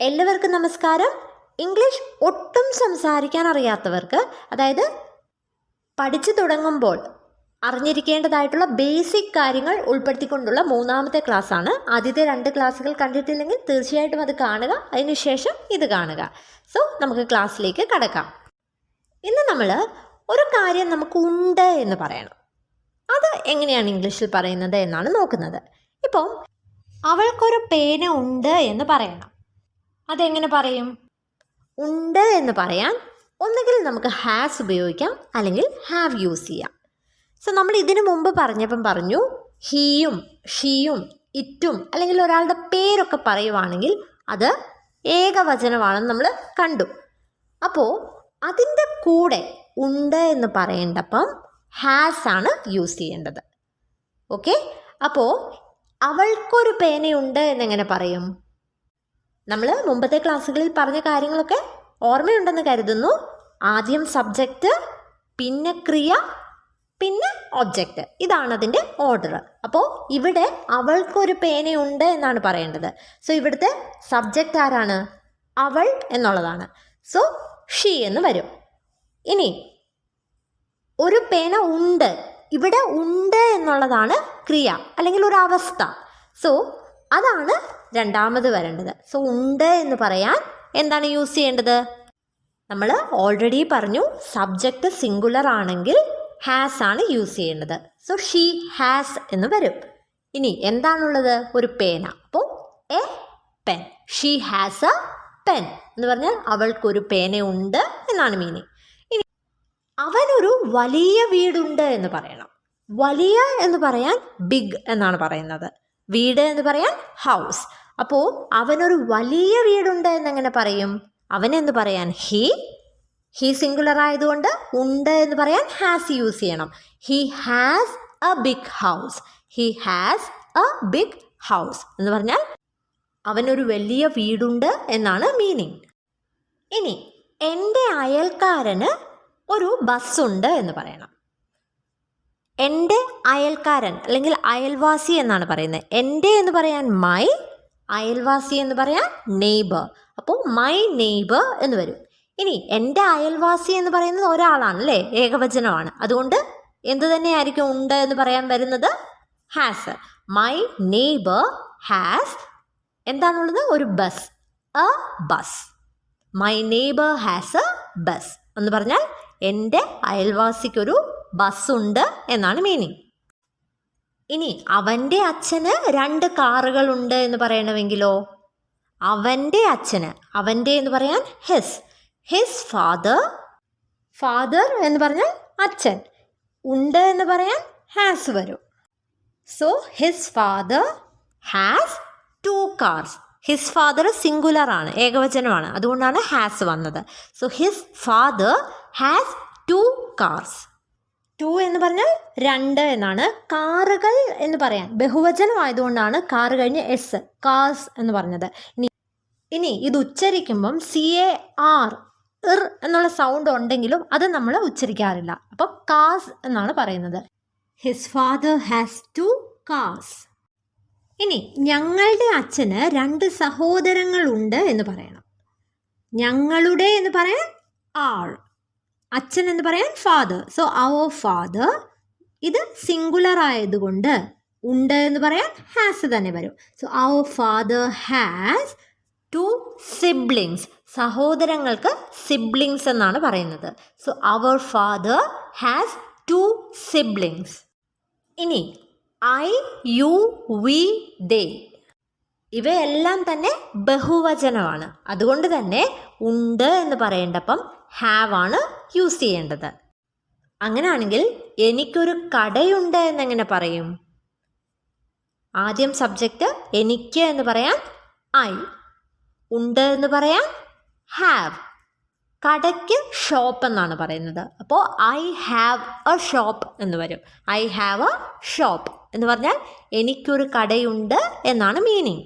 എല്ലാവർക്കും നമസ്കാരം. ഇംഗ്ലീഷ് ഒട്ടും സംസാരിക്കാൻ അറിയാത്തവർക്ക്, അതായത് പഠിച്ചു തുടങ്ങുമ്പോൾ അറിഞ്ഞിരിക്കേണ്ടതായിട്ടുള്ള ബേസിക് കാര്യങ്ങൾ ഉൾപ്പെടുത്തിക്കൊണ്ടുള്ള മൂന്നാമത്തെ ക്ലാസ്സാണ്. ആദ്യത്തെ 2 ക്ലാസ്സുകൾ കണ്ടിട്ടില്ലെങ്കിൽ തീർച്ചയായിട്ടും അത് കാണുക, അതിനുശേഷം ഇത് കാണുക. സോ നമുക്ക് ക്ലാസ്സിലേക്ക് കടക്കാം. ഇന്ന് നമ്മൾ ഒരു കാര്യം നമുക്ക് ഉണ്ട് എന്ന് പറയണം. അത് എങ്ങനെയാണ് ഇംഗ്ലീഷിൽ പറയുന്നത് എന്നാണ് നോക്കുന്നത്. ഇപ്പോൾ അവൾക്കൊരു പേന ഉണ്ട് എന്ന് പറയണം. അതെങ്ങനെ പറയും? ഉണ്ട് എന്ന് പറയാൻ ഒന്നുകിൽ നമുക്ക് ഹാസ് ഉപയോഗിക്കാം, അല്ലെങ്കിൽ ഹാവ് യൂസ് ചെയ്യാം. സോ നമ്മൾ ഇതിനു മുമ്പ് പറഞ്ഞപ്പം പറഞ്ഞു ഹീയും ഷീയും ഇറ്റും അല്ലെങ്കിൽ ഒരാളുടെ പേരൊക്കെ പറയുവാണെങ്കിൽ അത് ഏകവചനമാണെന്ന് നമ്മൾ കണ്ടു. അപ്പോൾ അതിൻ്റെ കൂടെ ഉണ്ട് എന്ന് പറയേണ്ടപ്പം ഹാസ് ആണ് യൂസ് ചെയ്യേണ്ടത്. ഓക്കെ, അപ്പോൾ അവൾക്കൊരു പേനയുണ്ട് എന്നെങ്ങനെ പറയും? നമ്മൾ മുമ്പത്തെ ക്ലാസ്സുകളിൽ പറഞ്ഞ കാര്യങ്ങളൊക്കെ ഓർമ്മയുണ്ടെന്ന് കരുതുന്നു. ആദ്യം സബ്ജക്റ്റ്, പിന്നെ ക്രിയ, പിന്നെ ഒബ്ജക്റ്റ്. ഇതാണ് അതിൻ്റെ ഓർഡർ. അപ്പോൾ ഇവിടെ അവൾക്കൊരു പേനയുണ്ട് എന്നാണ് പറയേണ്ടത്. സോ ഇവിടുത്തെ സബ്ജക്റ്റ് ആരാണ്? അവൾ എന്നുള്ളതാണ്. സോ ഷീ എന്ന് വരും. ഇനി ഒരു പേന ഉണ്ട്, ഇവിടെ ഉണ്ട് എന്നുള്ളതാണ് ക്രിയ അല്ലെങ്കിൽ ഒരു അവസ്ഥ. സോ അതാണ് രണ്ടാമത് വരേണ്ടത്. സോ ഉണ്ട് എന്ന് പറയാൻ എന്താണ് യൂസ് ചെയ്യേണ്ടത്? നമ്മൾ ഓൾറെഡി പറഞ്ഞു സബ്ജക്റ്റ് സിംഗുലർ ആണെങ്കിൽ ഹാസ് ആണ് യൂസ് ചെയ്യേണ്ടത്. സോ ഷീ ഹാസ് എന്ന് വരും. ഇനി എന്താണുള്ളത്? ഒരു പേന. അപ്പോൾ A pen. She has A pen എന്ന് പറഞ്ഞാൽ അവൾക്കൊരു പേനയുണ്ട് എന്നാണ് മീനിങ്. ഇനി അവനൊരു വലിയ വീടുണ്ട് എന്ന് പറയണം. വലിയ എന്ന് പറയാൻ ബിഗ് എന്നാണ് പറയുന്നത്. വീട് എന്ന് പറയാൻ ഹൗസ്. അപ്പോൾ അവനൊരു വലിയ വീടുണ്ട് എന്നെങ്ങനെ പറയും? അവനെന്ന് പറയാൻ ഹീ സിംഗുലർ ആയതുകൊണ്ട് ഉണ്ട് എന്ന് പറയാൻ ഹാസ് യൂസ് ചെയ്യണം. He has a big house. He has a big house എന്ന് പറഞ്ഞാൽ അവനൊരു വലിയ വീടുണ്ട് എന്നാണ് മീനിങ്. ഇനി എൻ്റെ അയൽക്കാരന് ഒരു ബസ്സുണ്ട് എന്ന് പറയണം. എൻ്റെ അയൽക്കാരൻ അല്ലെങ്കിൽ അയൽവാസി എന്നാണ് പറയുന്നത്. എൻ്റെ എന്ന് പറയാൻ മൈ, അയൽവാസി എന്ന് പറയാൻ നെയ്ബർ. അപ്പോൾ മൈ നെയ്ബർ എന്ന് വരും. ഇനി എൻ്റെ അയൽവാസി എന്ന് പറയുന്നത് ഒരാളാണ് അല്ലേ, ഏകവചനമാണ്. അതുകൊണ്ട് എന്ത് തന്നെയായിരിക്കും ഉണ്ട് എന്ന് പറയാൻ വരുന്നത്? ഹാസ്. മൈ നെയ്ബർ ഹാസ് എന്താണുള്ളത്? ഒരു bus. A bus. My neighbour has A bus എന്ന് പറഞ്ഞാൽ എൻ്റെ അയൽവാസിക്കൊരു ബസ്സുണ്ട് എന്നാണ് മീനിങ്. ഇനി അവൻ്റെ അച്ഛന് 2 കാറുകളുണ്ട് എന്ന് പറയണമെങ്കിലോ? അവൻ്റെ അച്ഛന്, അവൻ്റെ എന്ന് പറയാൻ ഹിസ് ഫാദർ എന്ന് പറഞ്ഞാൽ അച്ഛൻ. ഉണ്ട് എന്ന് പറയാൻ ഹാസ് വരും. So his father has 2 cars. His father singular ആണ്, ഏകവചനമാണ്. അതുകൊണ്ടാണ് ഹാസ് വന്നത്. So his father has 2 cars. 2 എന്ന് പറഞ്ഞാൽ 2 എന്നാണ്. കാറുകൾ എന്ന് പറയാൻ ബഹുവചനമായതുകൊണ്ടാണ് കാറ് കഴിഞ്ഞ് എസ്, കാർസ് എന്ന് പറഞ്ഞത്. ഇനി ഇത് ഉച്ചരിക്കുമ്പം CAR എന്നുള്ള സൗണ്ട് ഉണ്ടെങ്കിലും അത് നമ്മൾ ഉച്ചരിക്കാറില്ല. അപ്പോൾ കാർസ് എന്നാണ് പറയുന്നത്. His father has 2 cars. ഇനി ഞങ്ങളുടെ അച്ഛന് 2 സഹോദരങ്ങളുണ്ട് എന്ന് പറയണം. ഞങ്ങളുടെ എന്ന് പറയാൻ ആൾ, അച്ഛൻ എന്ന് പറയാൻ ഫാദർ. സോ അവർ ഫാദർ, ഇത് സിംഗുലർ ആയതുകൊണ്ട് ഉണ്ട് എന്ന് പറയാൻ ഹാസ് തന്നെ വരും. So our father has 2 siblings. സഹോദരങ്ങൾക്ക് സിബ്ലിങ്സ് എന്നാണ് പറയുന്നത്. So our father has 2 siblings. ഇനി ഐ, യു, വി, ദേ ഇവയെല്ലാം തന്നെ ബഹുവചനമാണ്. അതുകൊണ്ട് തന്നെ ഉണ്ട് എന്ന് പറയേണ്ടപ്പം ഹാവ് ആണ് യൂസ് ചെയ്യേണ്ടത്. അങ്ങനെയാണെങ്കിൽ എനിക്കൊരു കടയുണ്ട് എന്നെങ്ങനെ പറയും? ആദ്യം സബ്ജക്റ്റ് എനിക്ക് എന്ന് പറയാൻ ഐ, ഉണ്ട് എന്ന് പറയാൻ ഹാവ്, കടയ്ക്ക് ഷോപ്പ് എന്നാണ് പറയുന്നത്. അപ്പോൾ ഐ ഹാവ് എ ഷോപ്പ് എന്ന് വരും. ഐ ഹാവ് എ ഷോപ്പ് എന്ന് പറഞ്ഞാൽ എനിക്കൊരു കടയുണ്ട് എന്നാണ് മീനിങ്.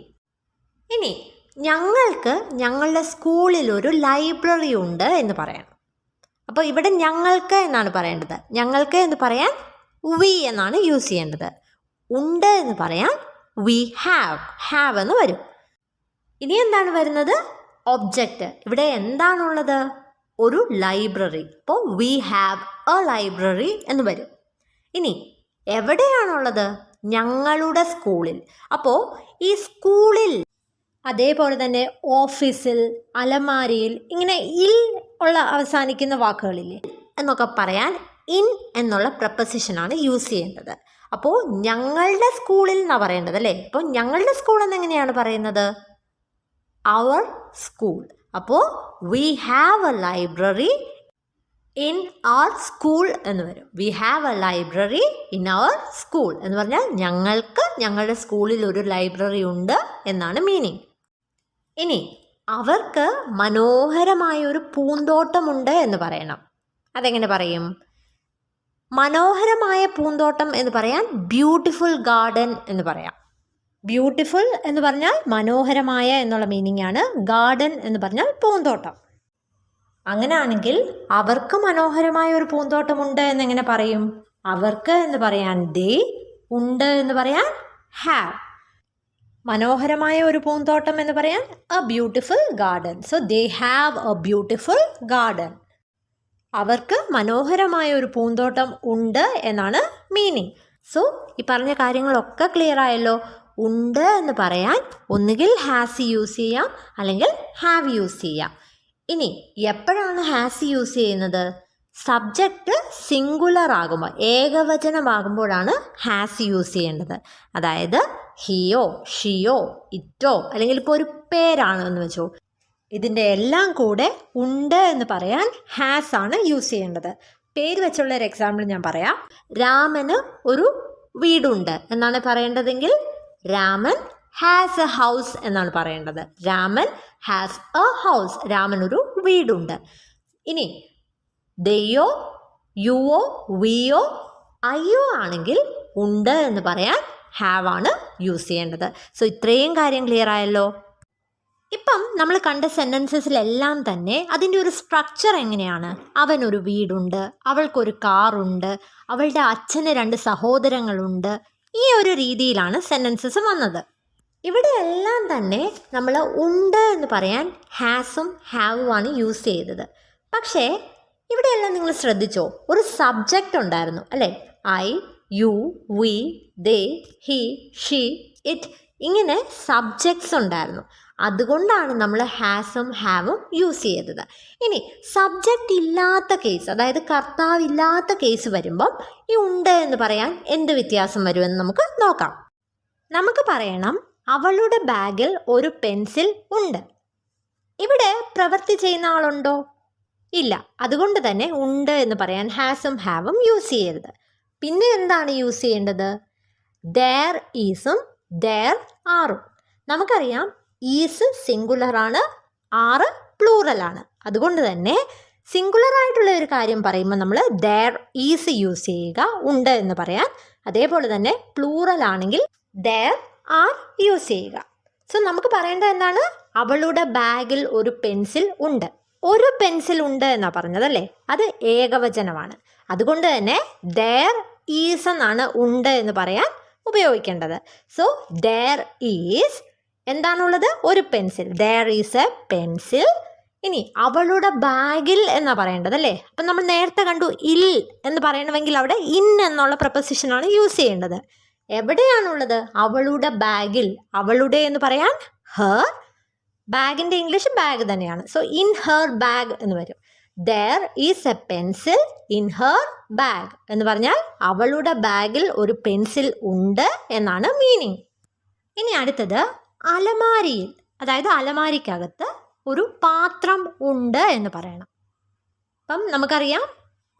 ഇനി ഞങ്ങൾക്ക് ഞങ്ങളുടെ സ്കൂളിലൊരു ലൈബ്രറി ഉണ്ട് എന്ന് പറയാം. അപ്പോൾ ഇവിടെ ഞങ്ങൾക്ക് എന്നാണ് പറയേണ്ടത്. ഞങ്ങൾക്ക് എന്ന് പറയാൻ വി എന്നാണ് യൂസ് ചെയ്യേണ്ടത്. ഉണ്ട് എന്ന് പറയാൻ വി ഹാവ് എന്ന് വരും. ഇനി എന്താണ് വരുന്നത്? ഒബ്ജക്റ്റ്. ഇവിടെ എന്താണുള്ളത്? ഒരു ലൈബ്രറി. അപ്പോൾ വി ഹാവ് എ ലൈബ്രറി എന്ന് വരും. ഇനി എവിടെയാണുള്ളത്? ഞങ്ങളുടെ സ്കൂളിൽ. അപ്പോൾ ഈ സ്കൂളിൽ, അതേപോലെ തന്നെ ഓഫീസിൽ, അലമാരിയിൽ, ഇങ്ങനെ ഇൽ ഉള്ള അവസാനിക്കുന്ന വാക്കുകളില്ലേ എന്നൊക്കെ പറയാൻ ഇൻ എന്നുള്ള പ്രപ്പസിഷനാണ് യൂസ് ചെയ്യേണ്ടത്. അപ്പോൾ ഞങ്ങളുടെ സ്കൂളിൽ എന്നാണ് പറയേണ്ടത് അല്ലേ? അപ്പോൾ ഞങ്ങളുടെ സ്കൂൾ എന്നെങ്ങനെയാണ് പറയുന്നത്? Our school. അപ്പോൾ we have a library in our school എന്ന് വരും. We have a library in our school എന്ന് പറഞ്ഞാൽ ഞങ്ങൾക്ക് ഞങ്ങളുടെ സ്കൂളിൽ ഒരു ലൈബ്രറി ഉണ്ട് എന്നാണ് മീനിങ്. ഇനി അവർക്ക് മനോഹരമായ ഒരു പൂന്തോട്ടമുണ്ട് എന്ന് പറയണം. അതെങ്ങനെ പറയും? മനോഹരമായ പൂന്തോട്ടം എന്ന് പറയാൻ ബ്യൂട്ടിഫുൾ ഗാർഡൻ എന്ന് പറയാം. ബ്യൂട്ടിഫുൾ എന്ന് പറഞ്ഞാൽ മനോഹരമായ എന്നുള്ള മീനിങ് ആണ്. ഗാർഡൻ എന്ന് പറഞ്ഞാൽ പൂന്തോട്ടം. അങ്ങനെയാണെങ്കിൽ അവർക്ക് മനോഹരമായ ഒരു പൂന്തോട്ടമുണ്ട് എന്നെങ്ങനെ പറയും? അവർക്ക് എന്ന് പറയാൻ ദേ, ഉണ്ട് എന്ന് പറയാൻ ഹാവ്. മനോഹരമായ ഒരു പൂന്തോട്ടം എന്ന് പറയാൻ A beautiful garden. So they have A beautiful garden. അവർക്ക് മനോഹരമായ ഒരു പൂന്തോട്ടം ഉണ്ട് എന്നാണ് മീനിങ്. സോ ഈ പറഞ്ഞ കാര്യങ്ങളൊക്കെ ക്ലിയർ ആയല്ലോ. ഉണ്ട് എന്ന് പറയാൻ ഒന്നുകിൽ ഹാസ് യൂസ് ചെയ്യാം, അല്ലെങ്കിൽ ഹാവ് യൂസ് ചെയ്യാം. ഇനി എപ്പോഴാണ് ഹാസ് യൂസ് ചെയ്യുന്നത്? സബ്ജക്റ്റ് സിംഗുലർ ആകുമ്പോൾ, ഏകവചനമാകുമ്പോഴാണ് ഹാസ് യൂസ് ചെയ്യേണ്ടത്. അതായത് ഹിയോ, ഷിയോ, ഇറ്റോ, അല്ലെങ്കിൽ ഇപ്പോൾ ഒരു പേരാണ് എന്ന് വെച്ചോ, ഇതിൻ്റെ എല്ലാം കൂടെ ഉണ്ട് എന്ന് പറയാൻ ഹാസ് ആണ് യൂസ് ചെയ്യേണ്ടത്. പേര് വെച്ചുള്ള ഒരു എക്സാമ്പിൾ ഞാൻ പറയാം. രാമന് ഒരു വീടുണ്ട് എന്നാണ് പറയേണ്ടതെങ്കിൽ രാമൻ ഹാസ് എ ഹൗസ് എന്നാണ് പറയേണ്ടത്. Raman has A house. Raman ഒരു വീടുണ്ട്. ഇനി ദയോ, യുവോ, വിയോ, അയ്യോ ആണെങ്കിൽ ഉണ്ട് എന്ന് പറയാൻ ഹാവ് ആണ് യൂസ് ചെയ്യേണ്ടത്. സോ ഇത്രയും കാര്യം ക്ലിയർ ആയല്ലോ. ഇപ്പം നമ്മൾ കണ്ട സെൻറ്റൻസസിലെല്ലാം തന്നെ അതിൻ്റെ ഒരു സ്ട്രക്ചർ എങ്ങനെയാണ്? അവനൊരു വീടുണ്ട്, അവൾക്കൊരു കാറുണ്ട്, അവളുടെ അച്ഛന് 2 സഹോദരങ്ങളുണ്ട്. ഈ ഒരു രീതിയിലാണ് സെൻറ്റൻസസ് വന്നത്. ഇവിടെ എല്ലാം തന്നെ നമ്മൾ ഉണ്ട് എന്ന് പറയാൻ ഹാസും ഹാവും ആണ് യൂസ് ചെയ്തത്. പക്ഷേ ഇവിടെയെല്ലാം നിങ്ങൾ ശ്രദ്ധിച്ചോ? ഒരു സബ്ജക്റ്റ് ഉണ്ടായിരുന്നു അല്ലേ? I, you, we, they, he, she, it, ഇങ്ങനെ സബ്ജക്ട്സ് ഉണ്ടായിരുന്നു. അതുകൊണ്ടാണ് നമ്മൾ ഹാസും ഹാവും യൂസ് ചെയ്തത്. ഇനി സബ്ജക്റ്റ് ഇല്ലാത്ത കേസ്, അതായത് കർത്താവില്ലാത്ത കേസ് വരുമ്പം ഈ ഉണ്ട് എന്ന് പറയാൻ എന്ത് വ്യത്യാസം വരുമെന്ന് നമുക്ക് നോക്കാം. നമുക്ക് പറയണം അവളുടെ ബാഗിൽ ഒരു പെൻസിൽ ഉണ്ട്. ഇവിടെ പ്രവൃത്തി ചെയ്യുന്ന ആളുണ്ടോ? ഇല്ല. അതുകൊണ്ട് തന്നെ ഉണ്ട് എന്ന് പറയാൻ ഹാസും ഹാവും യൂസ് ചെയ്യരുത്. പിന്നെ എന്താണ് യൂസ് ചെയ്യേണ്ടത്? ദെയർ ഈസും ദെയർ ആറും. നമുക്കറിയാം ഈസ് സിംഗുലറാണ്, ആറ് പ്ലൂറലാണ്. അതുകൊണ്ട് തന്നെ സിംഗുലറായിട്ടുള്ള ഒരു കാര്യം പറയുമ്പോൾ നമ്മൾ ദെയർ ഈസ് യൂസ് ചെയ്യുക ഉണ്ട് എന്ന് പറയാൻ. അതേപോലെ തന്നെ പ്ലൂറൽ ആണെങ്കിൽ ദെയർ ആർ യൂസ് ചെയ്യുക. സോ നമുക്ക് പറയേണ്ടത് എന്താണ്? അവളുടെ ബാഗിൽ ഒരു പെൻസിൽ ഉണ്ട്. ഒരു പെൻസിൽ ഉണ്ട് എന്നാണ് പറഞ്ഞതല്ലേ? അത് ഏകവചനമാണ്. അതുകൊണ്ട് തന്നെ ദെയർ ഈസ് എന്നാണ് ഉണ്ട് എന്ന് പറയാൻ ഉപയോഗിക്കേണ്ടത്. സോ ദെയർ ഈസ് എന്താണുള്ളത്? ഒരു pencil. There is a pencil. ഇനി അവളുടെ ബാഗിൽ എന്നാണ് പറയേണ്ടത് അല്ലേ? അപ്പം നമ്മൾ നേരത്തെ കണ്ടു ഇൽ എന്ന് പറയണമെങ്കിൽ അവിടെ ഇൻ എന്നുള്ള പ്രപ്പോസിഷനാണ് യൂസ് ചെയ്യേണ്ടത്. എവിടെയാണുള്ളത്? അവളുടെ ബാഗിൽ. അവളുടെ എന്ന് പറയാൻ ഹെർ. ബാഗിൻ്റെ ഇംഗ്ലീഷ് ബാഗ് തന്നെയാണ്. സോ ഇൻ ഹെർ ബാഗ് എന്ന് വരും. There is a pencil in her bag എന്ന് പറഞ്ഞാൽ അവളുടെ ബാഗിൽ ഒരു പെൻസിൽ ഉണ്ട് എന്നാണ് മീനിങ്. ഇനി അടുത്തത് അലമാരിയിൽ, അതായത് അലമാരിക്കകത്ത് ഒരു പാത്രം ഉണ്ട് എന്ന് പറയണം. അപ്പം നമുക്കറിയാം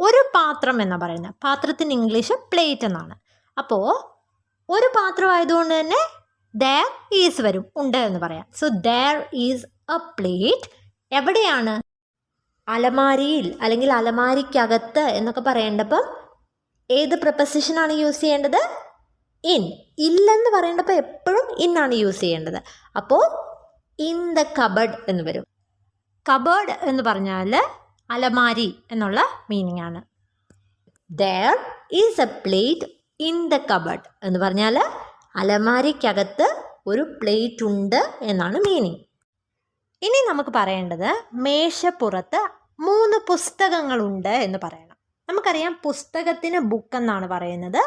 ഒരു പാത്രം എന്നാണ് പറയുന്നത്. പാത്രത്തിന് ഇംഗ്ലീഷ് പ്ലേറ്റ് എന്നാണ്. അപ്പോൾ ഒരു പാത്രം ആയതുകൊണ്ട് തന്നെ ദെയർ ഈസ് വരും, ഉണ്ട് എന്ന് പറയാം. So there is a plate. എവിടെയാണ്? അലമാരിയിൽ അല്ലെങ്കിൽ അലമാരിക്കകത്ത് എന്നൊക്കെ പറയേണ്ടപ്പം ഏത് പ്രപ്പോസിഷനാണ് യൂസ് ചെയ്യേണ്ടത്? ഇൻ. ഇല്ലെന്ന് പറയേണ്ടപ്പോൾ എപ്പോഴും ഇന്നാണ് യൂസ് ചെയ്യേണ്ടത്. അപ്പോൾ ഇൻ ദ കബഡ് എന്ന് വരും. കബേർഡ് എന്ന് പറഞ്ഞാൽ അലമാരി എന്നുള്ള മീനിങ് ആണ്. There is a plate in the cupboard എന്ന് പറഞ്ഞാൽ അലമാരിക്കകത്ത് ഒരു പ്ലേറ്റ് ഉണ്ട് എന്നാണ് മീനിങ്. ഇനി നമുക്ക് പറയേണ്ടത് മേശപ്പുറത്ത് 3 പുസ്തകങ്ങളുണ്ട് എന്ന് പറയണം. നമുക്കറിയാം പുസ്തകത്തിന് ബുക്ക് എന്നാണ് പറയുന്നത്,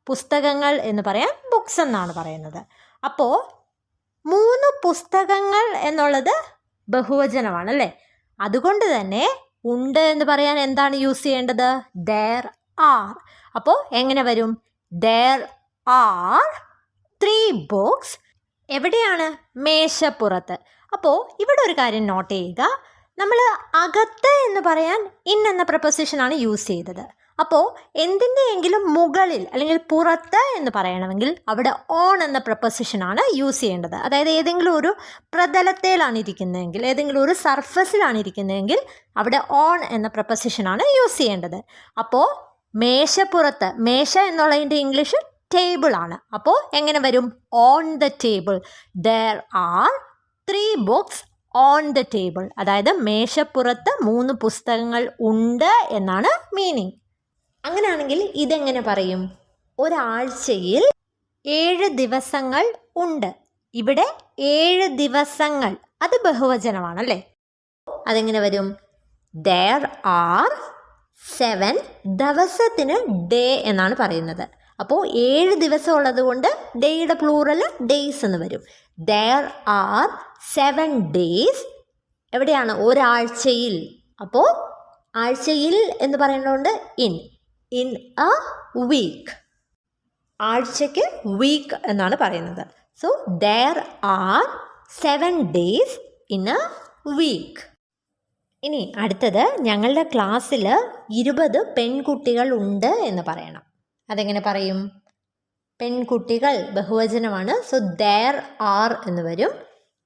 പുസ്തകങ്ങൾ എന്ന് പറയാൻ ബുക്സ് എന്നാണ് പറയുന്നത്. അപ്പോൾ 3 പുസ്തകങ്ങൾ എന്നുള്ളത് ബഹുവചനമാണ് അല്ലേ? അതുകൊണ്ട് തന്നെ ഉണ്ട് എന്ന് പറയാൻ എന്താണ് യൂസ് ചെയ്യേണ്ടത്? there are. അപ്പോൾ എങ്ങനെ വരും? there are 3 books. എവിടെയാണ്? മേശപ്പുറത്ത്. അപ്പോൾ ഇവിടെ ഒരു കാര്യം നോട്ട് ചെയ്യുക, നമ്മൾ അകത്ത് എന്ന് പറയാൻ ഇൻ എന്ന പ്രപ്പോസിഷനാണ് യൂസ് ചെയ്തത്. അപ്പോൾ എന്തിൻ്റെയെങ്കിലും മുകളിൽ അല്ലെങ്കിൽ പുറത്ത് എന്ന് പറയണമെങ്കിൽ അവിടെ ഓൺ എന്ന പ്രപ്പോസിഷനാണ് യൂസ് ചെയ്യേണ്ടത്. അതായത് ഏതെങ്കിലും ഒരു പ്രതലത്തിലാണ് ഇരിക്കുന്നതെങ്കിൽ, ഏതെങ്കിലും ഒരു സർഫസിലാണ് ഇരിക്കുന്നതെങ്കിൽ അവിടെ ഓൺ എന്ന പ്രപ്പോസിഷനാണ് യൂസ് ചെയ്യേണ്ടത്. അപ്പോൾ മേശപ്പുറത്ത്, മേശ എന്നുള്ളതിൻ്റെ ഇംഗ്ലീഷ് ടേബിൾ ആണ്. അപ്പോൾ എങ്ങനെ വരും? On the table. there are 3 books on the table. അതായത് മേശപ്പുറത്ത് 3 പുസ്തകങ്ങൾ ഉണ്ട് എന്നാണ് മീനിങ്. അങ്ങനെയാണെങ്കിൽ ഇതെങ്ങനെ പറയും? ഒരാഴ്ചയിൽ 7 ദിവസങ്ങൾ ഉണ്ട്. ഇവിടെ 7 ദിവസങ്ങൾ, അത് ബഹുവചനമാണല്ലേ? അതെങ്ങനെ വരും? there are 7, ദിവസത്തിന് ഡേ എന്നാണ് പറയുന്നത്. അപ്പോൾ 7 ദിവസം ഉള്ളത് കൊണ്ട് ഡേയുടെ പ്ലൂറൽ ഡേയ്സ് എന്ന് വരും. there are 7 days. എവിടെയാണ്? ഒരാഴ്ചയിൽ. അപ്പോൾ ആഴ്ചയിൽ എന്ന് പറയുന്നതുകൊണ്ട് in a week. ആഴ്ചയ്ക്ക് വീക്ക് എന്നാണ് പറയുന്നത്. So there are 7 days in a week. ഇനി അടുത്തത്, ഞങ്ങളുടെ ക്ലാസ്സിൽ 20 പെൺകുട്ടികൾ ഉണ്ട് എന്ന് പറയണം. അതെങ്ങനെ പറയും? പെൺകുട്ടികൾ ബഹുവചനമാണ്. സോ there are എന്ന് വരും.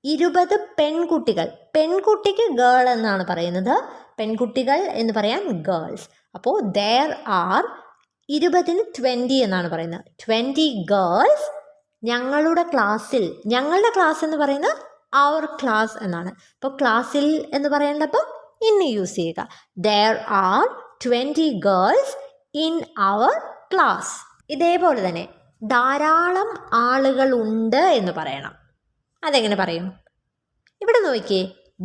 20 പെൺകുട്ടികൾ. പെൺകുട്ടിക്ക് ഗേൾ എന്നാണ് പറയുന്നത്, പെൺകുട്ടികൾ എന്ന് പറയാൻ ഗേൾസ്. അപ്പോൾ there are 20-ന് 20 എന്നാണ് പറയുന്നത്. 20 ഗേൾസ് ഞങ്ങളുടെ ക്ലാസ്സിൽ. ഞങ്ങളുടെ ക്ലാസ് എന്ന് പറയുന്നത് അവർ ക്ലാസ് എന്നാണ്. അപ്പോൾ ക്ലാസ്സിൽ എന്ന് പറയേണ്ടപ്പോൾ ഇന്ന് യൂസ് ചെയ്യുക. there are 20 girls in our class. ഇതേപോലെ തന്നെ ധാരാളം ആളുകളുണ്ട് എന്ന് പറയണം. അതെങ്ങനെ പറയും? ഇവിടെ നോക്കിയേ,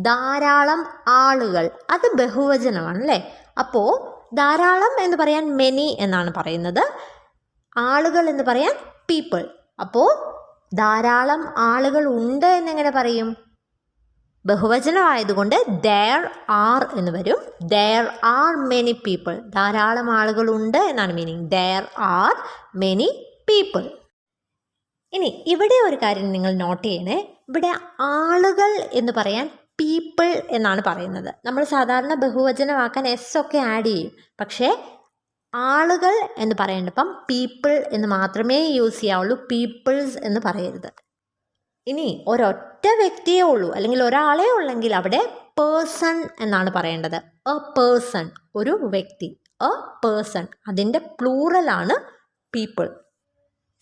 ധാരാളം ആളുകൾ, അത് ബഹുവചനമാണ് അല്ലേ? അപ്പോൾ ധാരാളം എന്ന് പറയാൻ മെനി എന്നാണ് പറയുന്നത്, ആളുകൾ എന്ന് പറയാൻ പീപ്പിൾ. അപ്പോൾ ധാരാളം ആളുകൾ ഉണ്ട് എന്നെങ്ങനെ പറയും? ബഹുവചനമായതുകൊണ്ട് there are എന്ന് വരും. there are many people. ധാരാളം ആളുകളുണ്ട് എന്നാണ് meaning. there are many people. ഇനി ഇവിടെ ഒരു കാര്യം നിങ്ങൾ നോട്ട് ചെയ്യണേ. ഇവിടെ ആളുകൾ എന്ന് പറയാൻ പീപ്പിൾ എന്നാണ് പറയുന്നത്. നമ്മൾ സാധാരണ ബഹുവചനമാക്കാൻ എസ് ഒക്കെ ആഡ് ചെയ്യും. പക്ഷേ ആളുകൾ എന്ന് പറയേണ്ടപ്പം പീപ്പിൾ എന്ന് മാത്രമേ യൂസ് ചെയ്യാവുള്ളൂ, പീപ്പിൾസ് എന്ന് പറയരുത്. ഇനി ഒരൊറ്റ വ്യക്തിയേ ഉള്ളൂ അല്ലെങ്കിൽ ഒരാളെ ഉള്ളെങ്കിൽ അവിടെ പേഴ്സൺ എന്നാണ് പറയേണ്ടത്. എ പേഴ്സൺ, ഒരു വ്യക്തി, എ പേഴ്സൺ. അതിൻ്റെ പ്ലൂറലാണ് പീപ്പിൾ.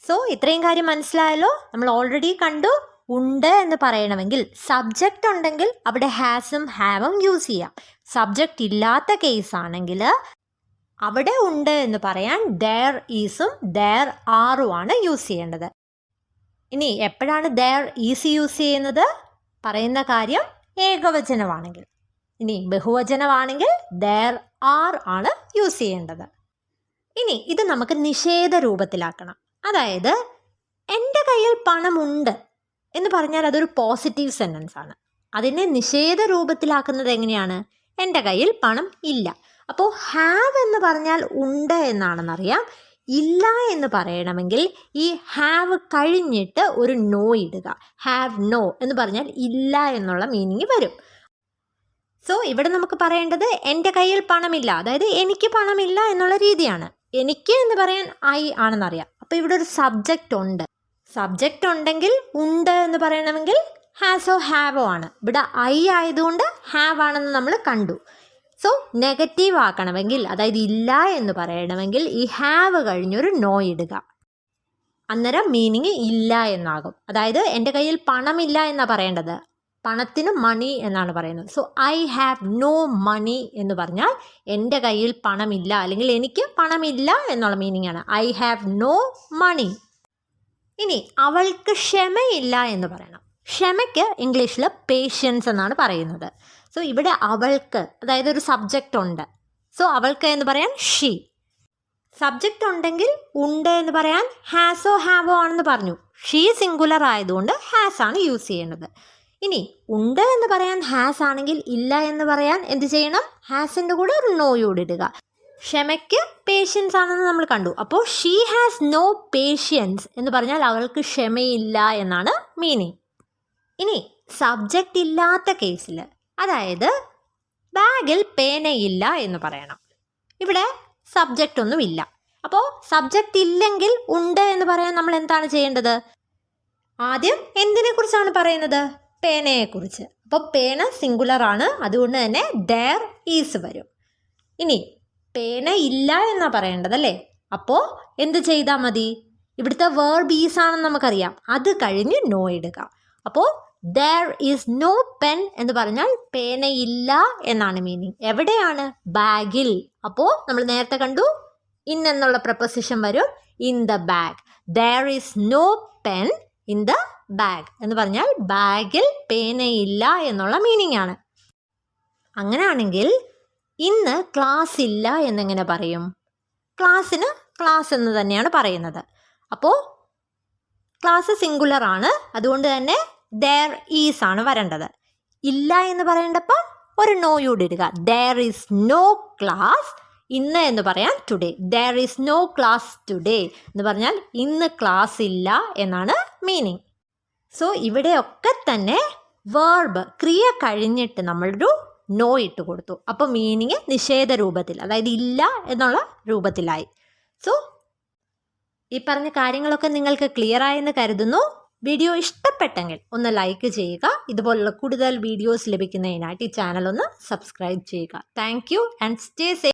സോ ഇത്രയും കാര്യം മനസ്സിലായല്ലോ. നമ്മൾ ഓൾറെഡി കണ്ടു, ഉണ്ട് എന്ന് പറയണമെങ്കിൽ സബ്ജക്റ്റ് ഉണ്ടെങ്കിൽ അവിടെ ഹാസും ഹാവും യൂസ് ചെയ്യാം. സബ്ജക്റ്റ് ഇല്ലാത്ത കേസാണെങ്കിൽ അവിടെ ഉണ്ട് എന്ന് പറയാൻ there ഈസും there ആറുമാണ് യൂസ് ചെയ്യേണ്ടത്. ഇനി എപ്പോഴാണ് there ഈസ് യൂസ് ചെയ്യുന്നത്? പറയുന്ന കാര്യം ഏകവചനമാണെങ്കിൽ. ഇനി ബഹുവചനമാണെങ്കിൽ there are ആണ് യൂസ് ചെയ്യേണ്ടത്. ഇനി ഇത് നമുക്ക് നിഷേധ രൂപത്തിലാക്കണം. അതായത് എൻ്റെ കയ്യിൽ പണമുണ്ട് എന്ന് പറഞ്ഞാൽ അതൊരു പോസിറ്റീവ് സെൻറ്റൻസ് ആണ്. അതിനെ നിഷേധ രൂപത്തിലാക്കുന്നത് എങ്ങനെയാണ്? എൻ്റെ കയ്യിൽ പണം ഇല്ല. അപ്പോൾ ഹാവ് എന്ന് പറഞ്ഞാൽ ഉണ്ട് എന്നാണെന്നറിയാം. ഇല്ല എന്ന് പറയണമെങ്കിൽ ഈ ഹാവ് കഴിഞ്ഞിട്ട് ഒരു നോ ഇടുക. ഹാവ് നോ എന്ന് പറഞ്ഞാൽ ഇല്ല എന്നുള്ള മീനിങ് വരും. സോ ഇവിടെ നമുക്ക് പറയേണ്ടത് എൻ്റെ കയ്യിൽ പണമില്ല, അതായത് എനിക്ക് പണമില്ല എന്നുള്ള രീതിയാണ്. എനിക്ക് എന്ന് പറയാൻ ഐ ആണെന്നറിയാം. അപ്പോൾ ഇവിടെ ഒരു സബ്ജക്റ്റ് ഉണ്ട്. സബ്ജക്റ്റ് ഉണ്ടെങ്കിൽ ഉണ്ട് എന്ന് പറയണമെങ്കിൽ ഹാസോ ഹാവോ ആണ്. ഇവിടെ ഐ ആയതുകൊണ്ട് ഹാവ് ആണെന്ന് നമ്മൾ കണ്ടു. സോ നെഗറ്റീവ് ആക്കണമെങ്കിൽ, അതായത് ഇല്ല എന്ന് പറയണമെങ്കിൽ ഈ ഹാവ് കഴിഞ്ഞൊരു നോ ഇടുക. അന്നേരം മീനിങ് ഇല്ല എന്നാകും. അതായത് എൻ്റെ കയ്യിൽ പണമില്ല എന്നാണ് പറയേണ്ടത്, പണത്തിന് മണി എന്നാണ് പറയുന്നത്. So I have no money എന്ന് പറഞ്ഞാൽ എൻ്റെ കയ്യിൽ പണമില്ല അല്ലെങ്കിൽ എനിക്ക് പണമില്ല എന്നുള്ള മീനിങ് ആണ്. I have no money. ഇനി അവൾക്ക് ക്ഷമയില്ല എന്ന് പറയണം. ക്ഷമയ്ക്ക് ഇംഗ്ലീഷിൽ പേഷ്യൻസ് എന്നാണ് പറയുന്നത്. സോ ഇവിടെ അവൾക്ക്, അതായത് ഒരു സബ്ജക്റ്റ് ഉണ്ട്. സോ അവൾക്ക് എന്ന് പറയാൻ ഷീ. സബ്ജക്റ്റ് ഉണ്ടെങ്കിൽ ഉണ്ട് എന്ന് പറയാൻ ഹാസോ ഹാവോ ആണെന്ന് പറഞ്ഞു. ഷീ സിംഗുലർ ആയതുകൊണ്ട് ഹാസ് ആണ് യൂസ് ചെയ്യേണ്ടത്. ഇനി ഉണ്ട് എന്ന് പറയാൻ ഹാസ് ആണെങ്കിൽ ഇല്ല എന്ന് പറയാൻ എന്ത് ചെയ്യണം? ഹാസിൻ്റെ കൂടെ ഒരു നോയോട് ഇടുക. ക്ഷമയ്ക്ക് പേഷ്യൻസ് ആണെന്ന് നമ്മൾ കണ്ടു. അപ്പോൾ ഷീ ഹാസ് നോ പേഷ്യൻസ് എന്ന് പറഞ്ഞാൽ അവൾക്ക് ക്ഷമയില്ല എന്നാണ് മീനിങ്. ഇനി സബ്ജക്റ്റ് ഇല്ലാത്ത കേസിൽ, അതായത് ബാഗിൽ പേനയില്ല എന്ന് പറയണം. ഇവിടെ സബ്ജക്റ്റ് ഒന്നുമില്ല. അപ്പോൾ സബ്ജക്റ്റ് ഇല്ലെങ്കിൽ ഉണ്ട് എന്ന് പറയാൻ നമ്മൾ എന്താണ് ചെയ്യേണ്ടത്? ആദ്യം എന്തിനെക്കുറിച്ചാണ് പറയുന്നത്? പേനയെക്കുറിച്ച്. അപ്പോൾ പേന സിംഗുലർ ആണ്, അതുകൊണ്ട് തന്നെ ദെയർ ഈസ് വരും. ഇനി പേന ഇല്ല എന്നാണ് പറയേണ്ടതല്ലേ? അപ്പോൾ എന്ത് ചെയ്താൽ മതി? ഇവിടുത്തെ വേർബ് ഈസ് ആണെന്ന് നമുക്കറിയാം. അത് കഴിഞ്ഞ് നോ ഇടുക. അപ്പോൾ ദെയർ ഈസ് നോ പെൻ എന്ന് പറഞ്ഞാൽ പേനയില്ല എന്നാണ് മീനിങ്. എവിടെയാണ്? ബാഗിൽ. അപ്പോൾ നമ്മൾ നേരത്തെ കണ്ടു ഇൻ എന്നുള്ള പ്രപ്പോസിഷൻ വരും. In the bag. There is no pen in the bag എന്ന് പറഞ്ഞാൽ ബാഗിൽ പേനയില്ല എന്നുള്ള മീനിങ് ആണ്. അങ്ങനെയാണെങ്കിൽ ഇന്ന് ക്ലാസ് ഇല്ല എന്നെങ്ങനെ പറയും? ക്ലാസ്സിന് ക്ലാസ് എന്ന് തന്നെയാണ് പറയുന്നത്. അപ്പോൾ ക്ലാസ് സിംഗുലർ ആണ്, അതുകൊണ്ട് തന്നെ ദെയർ ഈസ് ആണ് വരേണ്ടത്. ഇല്ല എന്ന് പറയേണ്ടപ്പോൾ ഒരു നോയോട് ഇടുക. There is no class. ഇന്ന് എന്ന് പറയാൻ today. There is no class today എന്ന് പറഞ്ഞാൽ ഇന്ന് ക്ലാസ് ഇല്ല എന്നാണ് മീനിങ്. സോ ഇവിടെയൊക്കെ തന്നെ വേർബ് ക്രിയ കഴിഞ്ഞിട്ട് നമ്മളൊരു നോ ഇട്ട് കൊടുത്തു. അപ്പോൾ മീനിങ് നിഷേധ രൂപത്തിൽ, അതായത് ഇല്ല എന്നുള്ള രൂപത്തിലായി. സോ ഈ പറഞ്ഞ കാര്യങ്ങളൊക്കെ നിങ്ങൾക്ക് ക്ലിയർ ആയെന്ന് കരുതുന്നു. വീഡിയോ ഇഷ്ടപ്പെട്ടെങ്കിൽ ഒന്ന് ലൈക്ക് ചെയ്യുക. ഇതുപോലുള്ള കൂടുതൽ വീഡിയോസ് ലഭിക്കുന്നതിനായിട്ട് ഈ ചാനൽ ഒന്ന് സബ്സ്ക്രൈബ് ചെയ്യുക. Thank you and stay safe.